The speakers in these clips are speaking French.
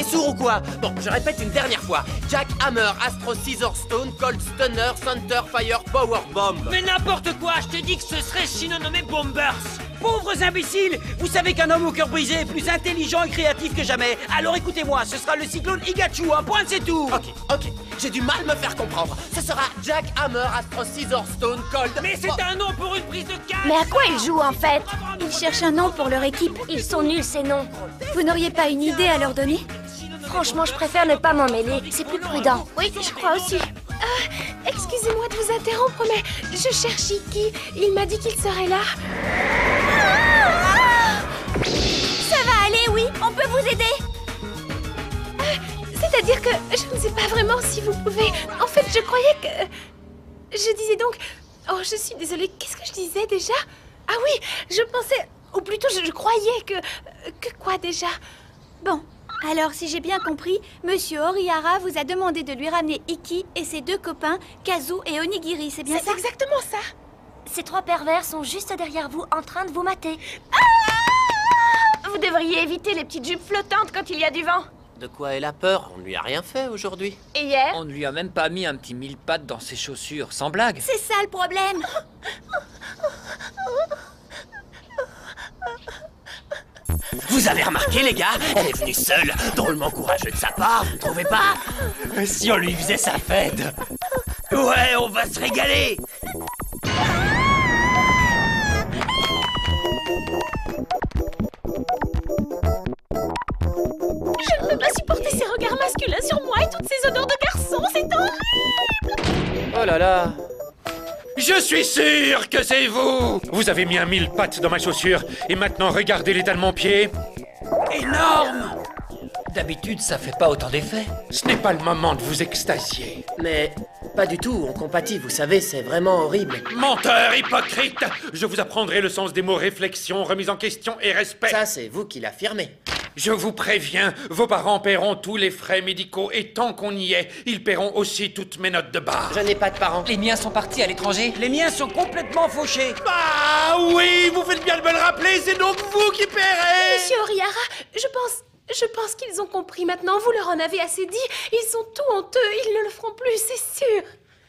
t'es sourd ou quoi? Bon, je répète une dernière fois. Jack Hammer, Astro Scissor Stone, Cold Stunner, Center Fire, Power Bomb. Mais n'importe quoi, je t'ai dit que ce serait sinon nommé Bombers. Pauvres imbéciles, vous savez qu'un homme au cœur brisé est plus intelligent et créatif que jamais. Alors écoutez-moi, ce sera le cyclone Igachu, un point c'est tout. Ok, j'ai du mal à me faire comprendre. Ce sera Jack Hammer, Astro Scissor Stone, Cold... Mais c'est un nom pour une prise de cash. Mais à quoi ils jouent en fait? Ils cherchent un nom pour leur équipe. Ils sont nuls ces noms. Vous n'auriez pas une idée à leur donner? Franchement, je préfère ne pas m'en mêler. C'est plus prudent. Oui, je crois aussi. Excusez-moi de vous interrompre, mais je cherche Iki. Il m'a dit qu'il serait là. Ça va aller, oui. On peut vous aider. C'est-à-dire que je ne sais pas vraiment si vous pouvez... En fait, je croyais que... Je disais donc... Oh, je suis désolée. Qu'est-ce que je disais déjà? Ah oui, je pensais... Ou plutôt, je croyais que... Que quoi déjà? Bon. Alors, si j'ai bien compris, Monsieur Orihara vous a demandé de lui ramener Iki et ses deux copains, Kazu et Onigiri, c'est bien ça? C'est exactement ça. Ces trois pervers sont juste derrière vous, en train de vous mater. Vous devriez éviter les petites jupes flottantes quand il y a du vent. De quoi elle a peur? On ne lui a rien fait aujourd'hui. Et hier? On ne lui a même pas mis un petit mille-pattes dans ses chaussures, sans blague. C'est ça le problème. Vous avez remarqué, les gars? Elle est venue seule. Drôlement courageux de sa part, vous ne trouvez pas? Si on lui faisait sa fête. Ouais, on va se régaler. Je ne peux pas supporter ces regards masculins sur moi et toutes ces odeurs de garçon, c'est horrible! Oh là là. Je suis sûr que c'est vous! Vous avez mis un mille-pattes dans ma chaussure, et maintenant regardez l'état de mon pied. Énorme! D'habitude, ça fait pas autant d'effet. Ce n'est pas le moment de vous extasier. Mais pas du tout, on compatit, vous savez, c'est vraiment horrible. Menteur hypocrite! Je vous apprendrai le sens des mots réflexion, remise en question et respect. Ça, c'est vous qui l'affirmez. Je vous préviens, vos parents paieront tous les frais médicaux et tant qu'on y est, ils paieront aussi toutes mes notes de bar. Je n'ai pas de parents. Les miens sont partis à l'étranger. Les miens sont complètement fauchés. Ah oui, vous faites bien de me le rappeler, c'est donc vous qui paierez! Monsieur Orihara, je pense qu'ils ont compris maintenant. Vous leur en avez assez dit. Ils sont tout honteux. Ils ne le feront plus, c'est sûr.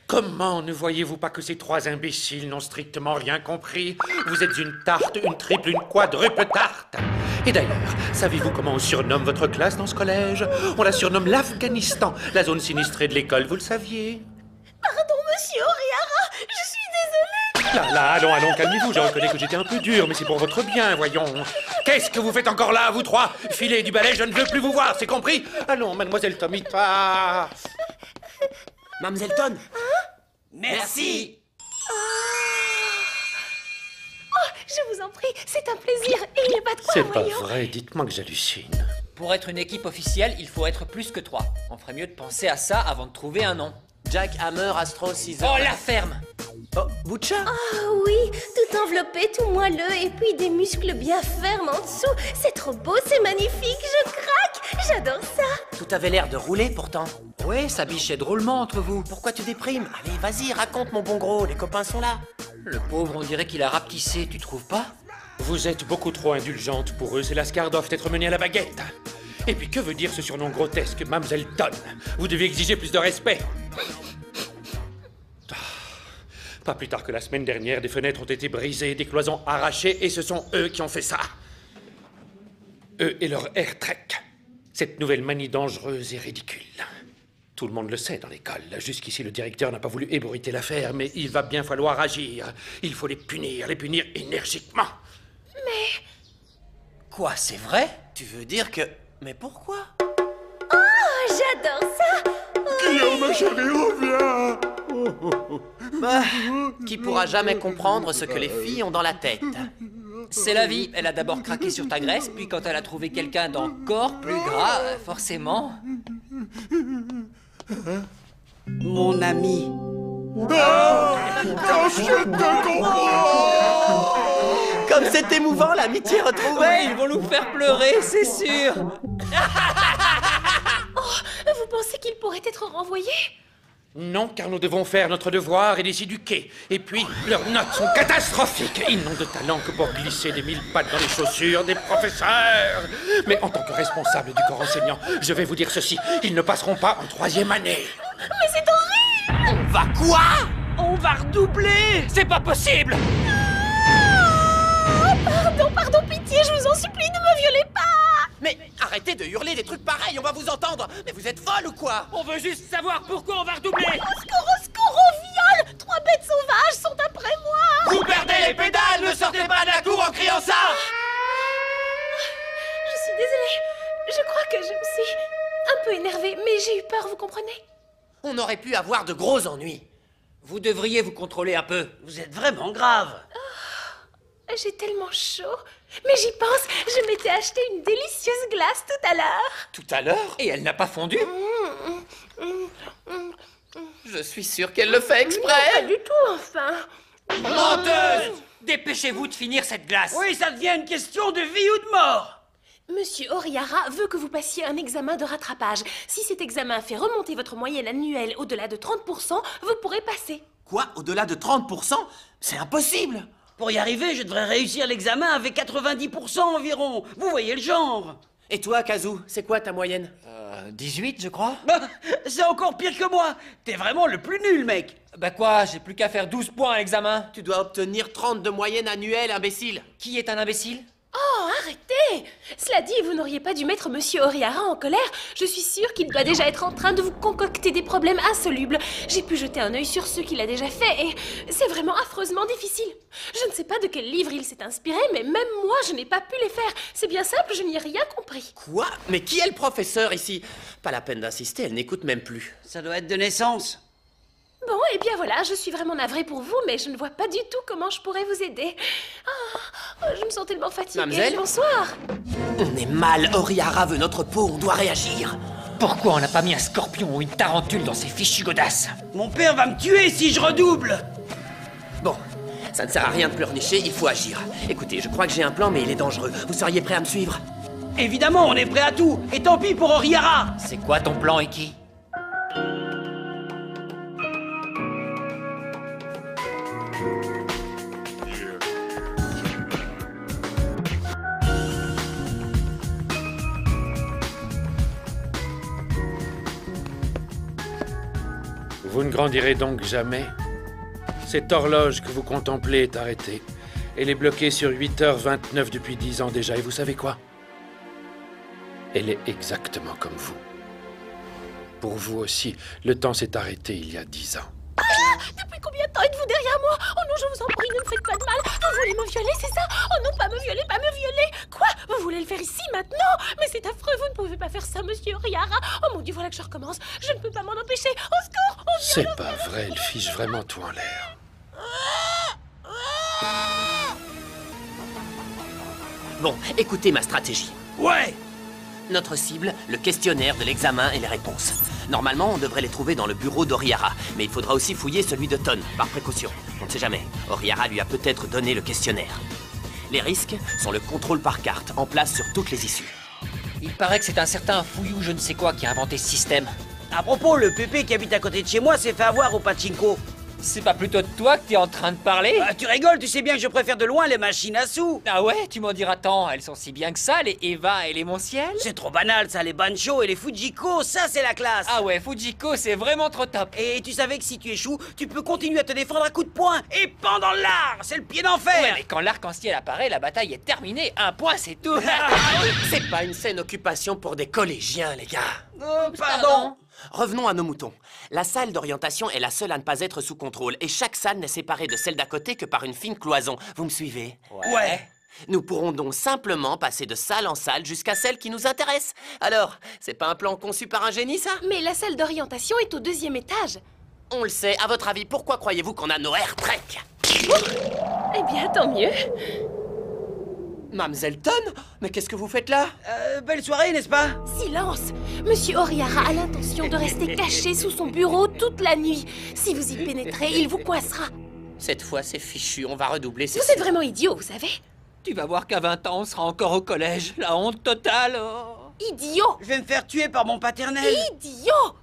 Comment ne voyez-vous pas que ces trois imbéciles n'ont strictement rien compris? Vous êtes une tarte, une triple, une quadruple tarte. Et d'ailleurs, savez-vous comment on surnomme votre classe dans ce collège? On la surnomme l'Afghanistan, la zone sinistrée de l'école, vous le saviez? Pardon, monsieur Orihara, je suis désolée. Là, allons, calmez-vous, je reconnais que j'étais un peu dur, mais c'est pour votre bien, voyons. Qu'est-ce que vous faites encore là, vous trois? Filez du balai, je ne veux plus vous voir, c'est compris? Allons, mademoiselle Tomita. Mademoiselle Ton. Merci. Je vous en prie, c'est un plaisir. Il n'y a pas de quoi, C'est pas voyons. vrai, dites-moi que j'hallucine. Pour être une équipe officielle, il faut être plus que 3. On ferait mieux de penser à ça avant de trouver un nom. Jack Hammer, Astro Scissor... Oh, la ferme! Oh, Butcha. Oh oui, tout enveloppé, tout moelleux, et puis des muscles bien fermes en dessous. C'est trop beau, c'est magnifique, je craque. J'adore ça. Tout avait l'air de rouler pourtant. Ouais, ça bichait drôlement entre vous. Pourquoi tu déprimes? Allez, vas-y, raconte mon bon gros, les copains sont là. Le pauvre, on dirait qu'il a rapetissé, tu trouves pas? Vous êtes beaucoup trop indulgente pour eux, ces lascars doivent être menés à la baguette. Et puis que veut dire ce surnom grotesque, Mademoiselle Ton? Vous devez exiger plus de respect. Pas plus tard que la semaine dernière, des fenêtres ont été brisées, des cloisons arrachées, et ce sont eux qui ont fait ça. Eux et leur air-trek. Cette nouvelle manie dangereuse et ridicule. Tout le monde le sait dans l'école. Jusqu'ici, le directeur n'a pas voulu ébruiter l'affaire, mais il va bien falloir agir. Il faut les punir énergiquement. Mais... Quoi, c'est vrai? Tu veux dire que... Mais pourquoi? Oh, j'adore ça. Guillaume, ma chérie, reviens! Bah, qui pourra jamais comprendre ce que les filles ont dans la tête? C'est la vie. Elle a d'abord craqué sur ta graisse, puis quand elle a trouvé quelqu'un d'encore plus gras, forcément... Mon ami. Comme c'est émouvant, l'amitié retrouvée. Ouais, ils vont nous faire pleurer, c'est sûr. Vous pensez qu'il pourrait être renvoyé? Non, car nous devons faire notre devoir et les éduquer. Et puis, leurs notes sont catastrophiques. Ils n'ont de talent que pour glisser des 1000 pattes dans les chaussures des professeurs. Mais en tant que responsable du corps enseignant, je vais vous dire ceci. Ils ne passeront pas en 3e année. Mais c'est horrible! On va quoi? On va redoubler! C'est pas possible! Pardon, pitié, je vous en supplie, ne me violez pas! Mais arrêtez de hurler des trucs pareils, on va vous entendre! Mais vous êtes folle ou quoi? On veut juste savoir pourquoi on va redoubler! Au secours, on viole! 3 bêtes sauvages sont après moi! Vous perdez les pédales, ne sortez pas de la cour en criant ça! Je suis désolée. Je crois que je me suis un peu énervée, mais j'ai eu peur, vous comprenez? On aurait pu avoir de gros ennuis. Vous devriez vous contrôler un peu. Vous êtes vraiment grave. J'ai tellement chaud. Mais j'y pense, je m'étais acheté une délicieuse glace tout à l'heure. Tout à l'heure? Et elle n'a pas fondu? Je suis sûre qu'elle le fait Pas exprès! du tout, enfin. Menteuse! Dépêchez-vous de finir cette glace. Oui, ça devient une question de vie ou de mort. Monsieur Orihara veut que vous passiez un examen de rattrapage. Si cet examen fait remonter votre moyenne annuelle au-delà de 30%, vous pourrez passer. Quoi? Au-delà de 30%? C'est impossible! Pour y arriver, je devrais réussir l'examen avec 90% environ. Vous voyez le genre. Et toi, Kazu, c'est quoi ta moyenne? 18, je crois. Bah, c'est encore pire que moi. T'es vraiment le plus nul, mec. Bah quoi, j'ai plus qu'à faire 12 points à l'examen. Tu dois obtenir 30 de moyenne annuelle, imbécile! Qui est un imbécile? Oh, arrêtez! Cela dit, vous n'auriez pas dû mettre Monsieur Orihara en colère. Je suis sûre qu'il doit déjà être en train de vous concocter des problèmes insolubles. J'ai pu jeter un œil sur ceux qu'il a déjà fait et c'est vraiment affreusement difficile. Je ne sais pas de quel livre il s'est inspiré, mais même moi, je n'ai pas pu les faire. C'est bien simple, je n'y ai rien compris. Quoi? Mais qui est le professeur ici? Pas la peine d'insister, elle n'écoute même plus. Ça doit être de naissance. Bon, eh bien voilà, je suis vraiment navrée pour vous, mais je ne vois pas du tout comment je pourrais vous aider. Je me sens tellement fatiguée. Mademoiselle? Bonsoir. On est mal, Orihara veut notre peau, on doit réagir. Pourquoi on n'a pas mis un scorpion ou une tarentule dans ces fichues godasses? Mon père va me tuer si je redouble. Bon, ça ne sert à rien de pleurnicher, il faut agir. Écoutez, je crois que j'ai un plan, mais il est dangereux. Vous seriez prêt à me suivre? Évidemment, on est prêt à tout. Et tant pis pour Orihara. C'est quoi ton plan, Iki? Vous ne grandirez donc jamais. Cette horloge que vous contemplez est arrêtée. Elle est bloquée sur 8h29 depuis 10 ans déjà. Et vous savez quoi? Elle est exactement comme vous. Pour vous aussi, le temps s'est arrêté il y a 10 ans. Depuis combien de temps êtes-vous derrière moi? Oh non, je vous en prie, ne me faites pas de mal. Vous voulez me violer, c'est ça? Oh non, pas me violer, pas me violer. Quoi? Vous voulez le faire ici, maintenant? Mais c'est affreux, vous ne pouvez pas faire ça, monsieur Orihara. Oh mon Dieu, voilà que je recommence. Je ne peux pas m'en empêcher. Au secours! C'est pas vrai, elle fiche vraiment tout en l'air. Bon, écoutez ma stratégie. Ouais. Notre cible, le questionnaire de l'examen et les réponses. Normalement, on devrait les trouver dans le bureau d'Orihara, mais il faudra aussi fouiller celui de Ton, par précaution. On ne sait jamais, Orihara lui a peut-être donné le questionnaire. Les risques sont le contrôle par carte, en place sur toutes les issues. Il paraît que c'est un certain fouillou je ne sais quoi qui a inventé ce système. À propos, le pépé qui habite à côté de chez moi s'est fait avoir au pachinko. C'est pas plutôt de toi que t'es en train de parler? Ah, tu rigoles, tu sais bien que je préfère de loin les machines à sous. Ah ouais, tu m'en diras tant, elles sont si bien que ça, les Eva et les Mon-Ciel? C'est trop banal ça, les Bancho et les Fujiko, ça c'est la classe. Ah ouais, Fujiko, c'est vraiment trop top. Et tu savais que si tu échoues, tu peux continuer à te défendre à coups de poing. Et pendant l'art, c'est le pied d'enfer. Ouais, mais quand l'arc-en-ciel apparaît, la bataille est terminée. Un point, c'est tout. C'est pas une saine occupation pour des collégiens, les gars. Oh, pardon. Revenons à nos moutons. La salle d'orientation est la seule à ne pas être sous contrôle, et chaque salle n'est séparée de celle d'à côté que par une fine cloison. Vous me suivez? Ouais. Nous pourrons donc simplement passer de salle en salle jusqu'à celle qui nous intéresse. Alors, c'est pas un plan conçu par un génie, ça? Mais la salle d'orientation est au 2e étage. On le sait. À votre avis, pourquoi croyez-vous qu'on a nos air trek? Eh bien, tant mieux. Mademoiselle Ton? Mais qu'est-ce que vous faites là? Belle soirée, n'est-ce pas? Silence! Monsieur Orihara a l'intention de rester caché sous son bureau toute la nuit. Si vous y pénétrez, il vous coincera. Cette fois, c'est fichu. On va redoubler. Vous êtes vraiment idiot, vous savez? Tu vas voir qu'à 20 ans, on sera encore au collège. La honte totale. Oh. Idiot! Je vais me faire tuer par mon paternel. Idiot!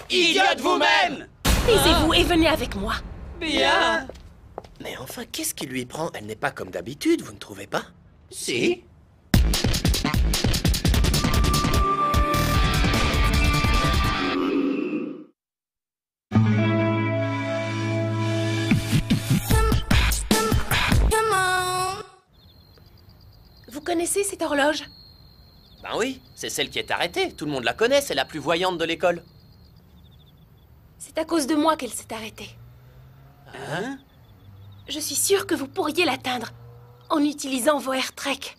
Idiote vous-même! Taisez-vous et venez avec moi. Bien. Mais enfin, qu'est-ce qui lui prend? Elle n'est pas comme d'habitude, vous ne trouvez pas? Si. Vous connaissez cette horloge? Ben oui, c'est celle qui est arrêtée. Tout le monde la connaît, c'est la plus voyante de l'école. C'est à cause de moi qu'elle s'est arrêtée. Hein? Je suis sûre que vous pourriez l'atteindre en utilisant vos AirTrek.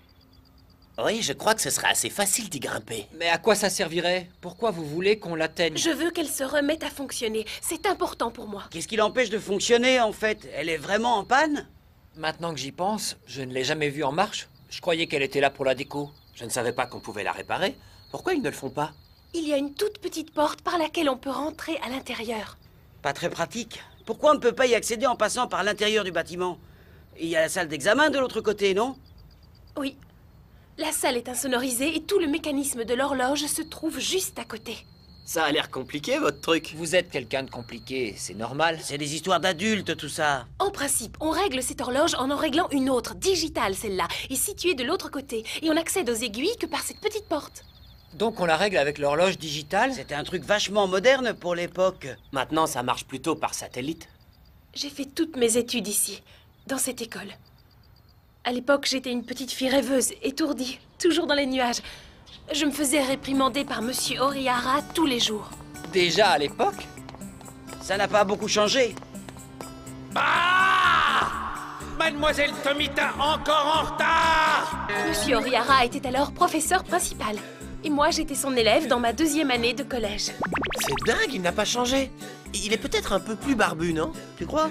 Oui, je crois que ce serait assez facile d'y grimper. Mais à quoi ça servirait? Pourquoi vous voulez qu'on l'atteigne? Je veux qu'elle se remette à fonctionner. C'est important pour moi. Qu'est-ce qui l'empêche de fonctionner, en fait? Elle est vraiment en panne? Maintenant que j'y pense, je ne l'ai jamais vue en marche. Je croyais qu'elle était là pour la déco. Je ne savais pas qu'on pouvait la réparer. Pourquoi ils ne le font pas? Il y a une toute petite porte par laquelle on peut rentrer à l'intérieur. Pas très pratique. Pourquoi on ne peut pas y accéder en passant par l'intérieur du bâtiment? Il y a la salle d'examen de l'autre côté, non? Oui. La salle est insonorisée et tout le mécanisme de l'horloge se trouve juste à côté. Ça a l'air compliqué, votre truc. Vous êtes quelqu'un de compliqué, c'est normal. C'est des histoires d'adultes, tout ça. En principe, on règle cette horloge en réglant une autre, digitale celle-là, et située de l'autre côté. Et on accède aux aiguilles que par cette petite porte. Donc on la règle avec l'horloge digitale? C'était un truc vachement moderne pour l'époque. Maintenant, ça marche plutôt par satellite. J'ai fait toutes mes études ici, dans cette école. À l'époque, j'étais une petite fille rêveuse, étourdie, toujours dans les nuages. Je me faisais réprimander par Monsieur Orihara tous les jours. Déjà à l'époque? Ça n'a pas beaucoup changé. Ah! Mademoiselle Tomita, encore en retard! Monsieur Orihara était alors professeur principal. Et moi, j'étais son élève dans ma 2e année de collège. C'est dingue, il n'a pas changé. Il est peut-être un peu plus barbu, non? Tu crois?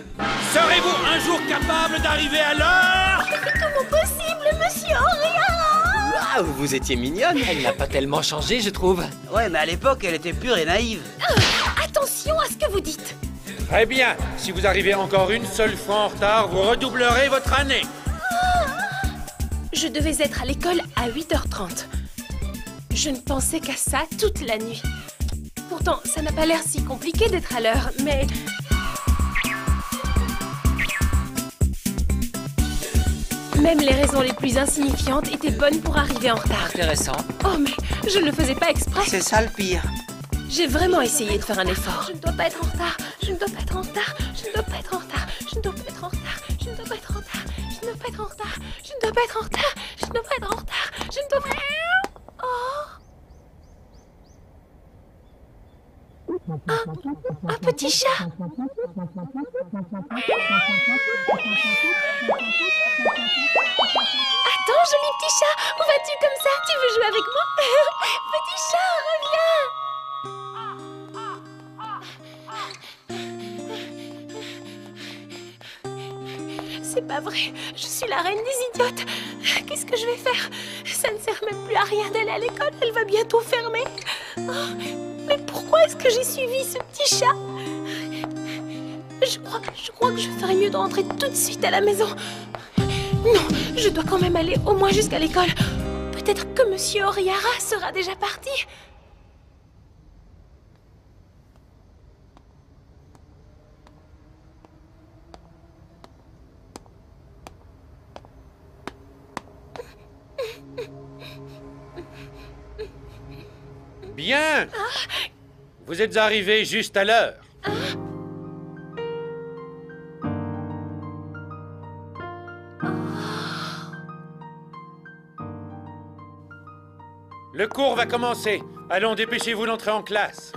Serez-vous un jour capable d'arriver à l'heure? Comment possible, Monsieur Orihara? Ah, vous étiez mignonne. Elle n'a pas tellement changé, je trouve. Ouais, mais à l'époque, elle était pure et naïve. Attention à ce que vous dites. Très bien. Si vous arrivez encore une seule fois en retard, vous redoublerez votre année. Je devais être à l'école à 8h30. Je ne pensais qu'à ça toute la nuit. Pourtant, ça n'a pas l'air si compliqué d'être à l'heure, mais... Même les raisons les plus insignifiantes étaient bonnes pour arriver en retard. Intéressant. Oh, mais je ne le faisais pas exprès. C'est ça le pire. J'ai vraiment essayé de faire un effort. Je ne dois pas être en retard. Je ne dois pas être en retard. Je ne dois pas être en retard. Je ne dois pas être en retard. Je ne dois pas être en retard. Je ne dois pas être en retard. Je ne dois pas être en retard. Je ne dois pas être en retard. Je ne dois pas... Oh. Un petit chat. Attends, joli petit chat. Où vas-tu comme ça? Tu veux jouer avec moi? Petit chat, reviens. C'est pas vrai. Je suis la reine des idiotes. Qu'est-ce que je vais faire? Ça ne sert même plus à rien d'aller à l'école. Elle va bientôt fermer. Oh, mais pourquoi est-ce que j'ai suivi ce petit chat? Je crois que je ferais mieux de rentrer tout de suite à la maison. Non, je dois quand même aller au moins jusqu'à l'école. Peut-être que Monsieur Orihara sera déjà parti. Bien. Vous êtes arrivé juste à l'heure. Le cours va commencer. Allons, dépêchez-vous d'entrer en classe.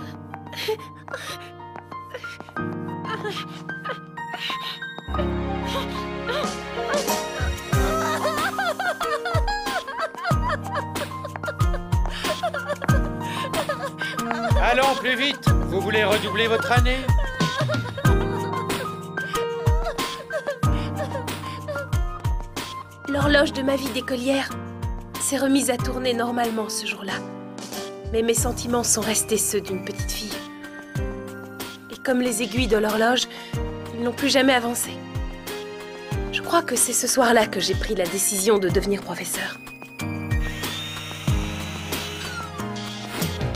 Allons, plus vite. Vous voulez redoubler votre année? L'horloge de ma vie d'écolière s'est remise à tourner normalement ce jour-là. Mais mes sentiments sont restés ceux d'une petite fille. Et comme les aiguilles de l'horloge, ils n'ont plus jamais avancé. Je crois que c'est ce soir-là que j'ai pris la décision de devenir professeur.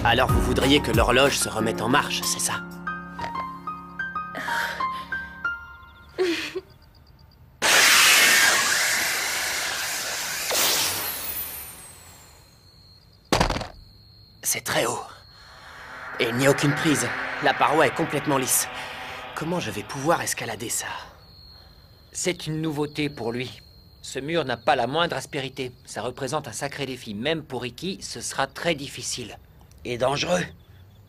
Alors vous voudriez que l'horloge se remette en marche, c'est ça? C'est très haut. Et il n'y a aucune prise. La paroi est complètement lisse. Comment je vais pouvoir escalader ça? C'est une nouveauté pour lui. Ce mur n'a pas la moindre aspérité. Ça représente un sacré défi. Même pour Ricky, ce sera très difficile. Et dangereux.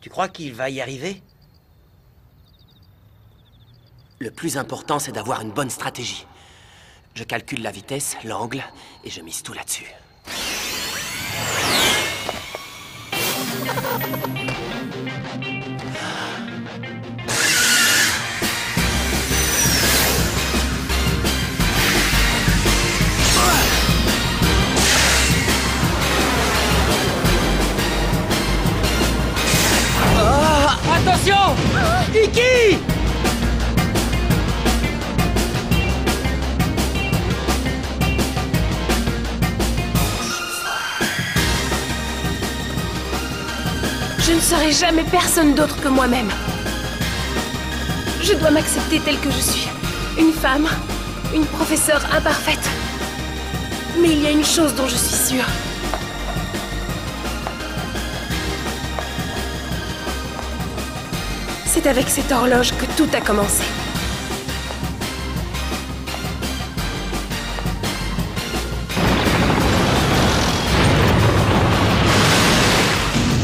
Tu crois qu'il va y arriver? Le plus important, c'est d'avoir une bonne stratégie. Je calcule la vitesse, l'angle, et je mise tout là-dessus. Attention! Ricky! Je ne serai jamais personne d'autre que moi-même. Je dois m'accepter telle que je suis. Une femme, une professeure imparfaite. Mais il y a une chose dont je suis sûre. C'est avec cette horloge que tout a commencé.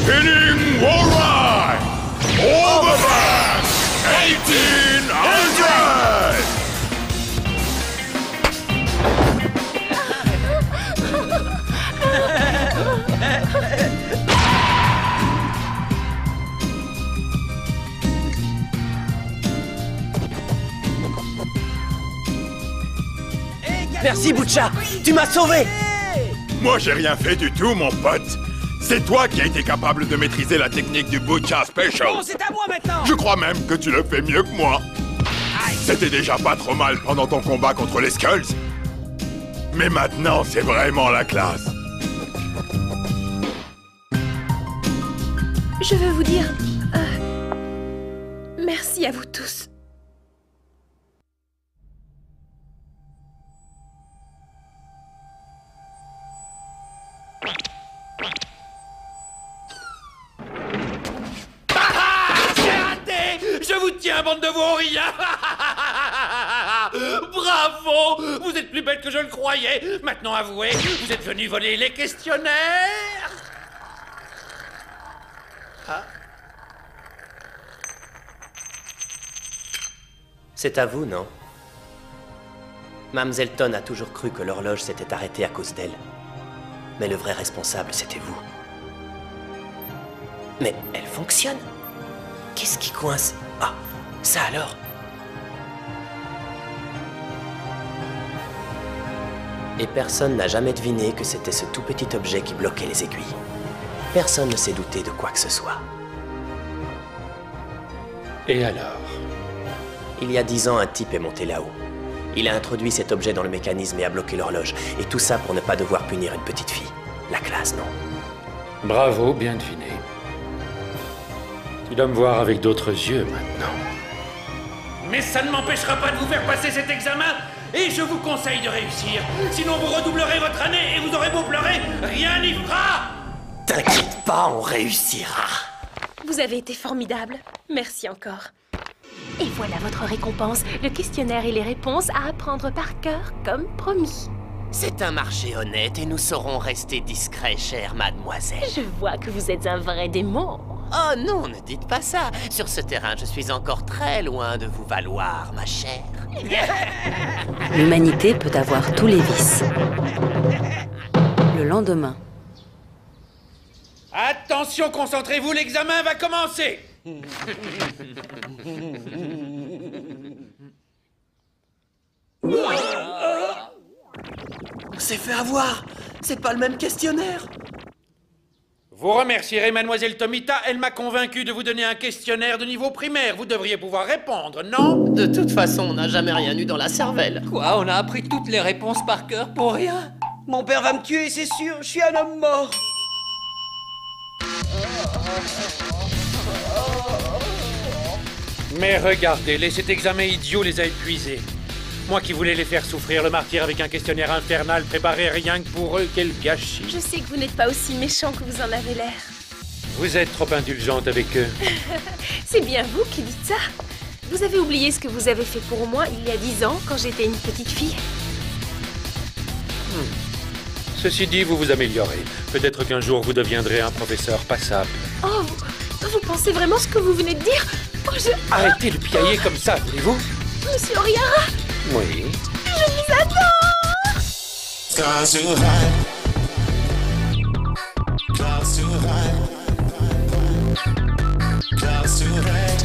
Hitting Warride! Overback! 1800! Merci, Butcha! Tu m'as sauvé! Moi, j'ai rien fait du tout, mon pote. C'est toi qui as été capable de maîtriser la technique du Butcha Special. Bon, c'est à moi maintenant! Je crois même que tu le fais mieux que moi. C'était déjà pas trop mal pendant ton combat contre les Skulls. Mais maintenant, c'est vraiment la classe. Je veux vous dire... merci à vous tous. Je vous tiens, bande de vauriens! Bravo! Vous êtes plus bête que je le croyais! Maintenant, avouez, vous êtes venus voler les questionnaires! Ah. C'est à vous, non? Mme Elton a toujours cru que l'horloge s'était arrêtée à cause d'elle. Mais le vrai responsable, c'était vous. Mais elle fonctionne. Qu'est-ce qui coince? Ah, ça alors? Et personne n'a jamais deviné que c'était ce tout petit objet qui bloquait les aiguilles. Personne ne s'est douté de quoi que ce soit. Et alors? Il y a 10 ans, un type est monté là-haut. Il a introduit cet objet dans le mécanisme et a bloqué l'horloge. Et tout ça pour ne pas devoir punir une petite fille. La classe, non? Bravo, bien deviné. Tu dois me voir avec d'autres yeux maintenant. Mais ça ne m'empêchera pas de vous faire passer cet examen, et je vous conseille de réussir. Sinon vous redoublerez votre année et vous aurez beau pleurer, rien n'y fera. T'inquiète pas, on réussira. Vous avez été formidable. Merci encore. Et voilà votre récompense, le questionnaire et les réponses à apprendre par cœur, comme promis. C'est un marché honnête et nous saurons rester discrets, chère mademoiselle. Je vois que vous êtes un vrai démon. Oh non, ne dites pas ça. Sur ce terrain, je suis encore très loin de vous valoir, ma chère. L'humanité peut avoir tous les vices. Le lendemain. Attention, concentrez-vous, l'examen va commencer. On s'est fait avoir. C'est pas le même questionnaire. Vous remercierez Mademoiselle Tomita, elle m'a convaincu de vous donner un questionnaire de niveau primaire. Vous devriez pouvoir répondre, non? De toute façon, on n'a jamais rien eu dans la cervelle. Quoi? On a appris toutes les réponses par cœur pour rien? Mon père va me tuer, c'est sûr. Je suis un homme mort. Mais regardez, cet examen idiot les a épuisés. Moi qui voulais les faire souffrir le martyre avec un questionnaire infernal préparé rien que pour eux, quel gâchis. Je sais que vous n'êtes pas aussi méchant que vous en avez l'air. Vous êtes trop indulgente avec eux. C'est bien vous qui dites ça. Vous avez oublié ce que vous avez fait pour moi il y a 10 ans, quand j'étais une petite fille. Ceci dit, vous vous améliorez. Peut-être qu'un jour, vous deviendrez un professeur passable. Oh, vous pensez vraiment ce que vous venez de dire? Oh, Arrêtez de piailler comme ça, voulez-vous? Monsieur Oriara, Oui. je vous adore! Scars too high. Clouds too high. Clouds too high.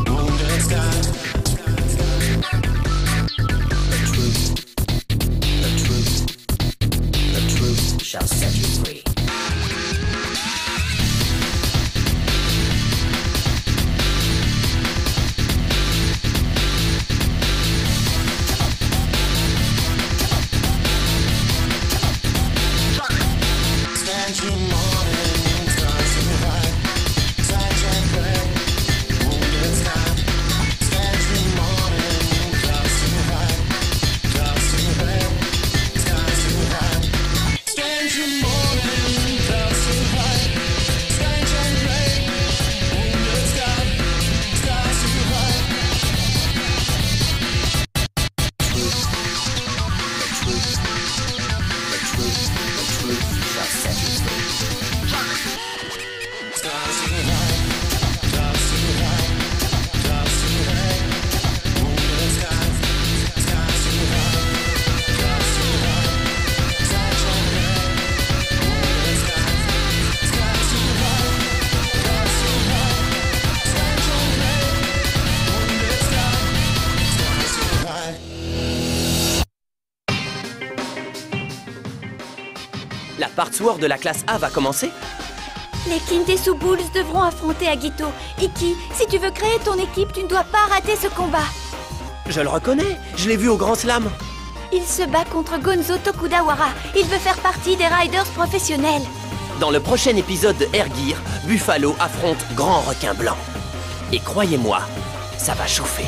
Wounded sky. The truth shall set you free. Stand your morning, stars too high. Sunshine gray. Wounded sky. Stand your morning, clouds too high. Clouds too high. Skies too high. Stand your morning, clouds too high. Sunshine gray. Wounded sky. Skies too high. The truth shall set you free. Stars too high, clouds too high, clouds too high, wounded skies, skies too high, clouds too high, sunshine ray, wounded skies, skies too high, clouds too high, sunshine ray, wounded skies, skies too high. La part Sword de la classe A va commencer? Les Kintetsu Bulls devront affronter Agito. Iki, si tu veux créer ton équipe, tu ne dois pas rater ce combat. Je le reconnais, je l'ai vu au Grand Slam. Il se bat contre Gonzo Tokudawara. Il veut faire partie des Riders professionnels. Dans le prochain épisode de Air Gear, Buffalo affronte Grand Requin Blanc. Et croyez-moi, ça va chauffer.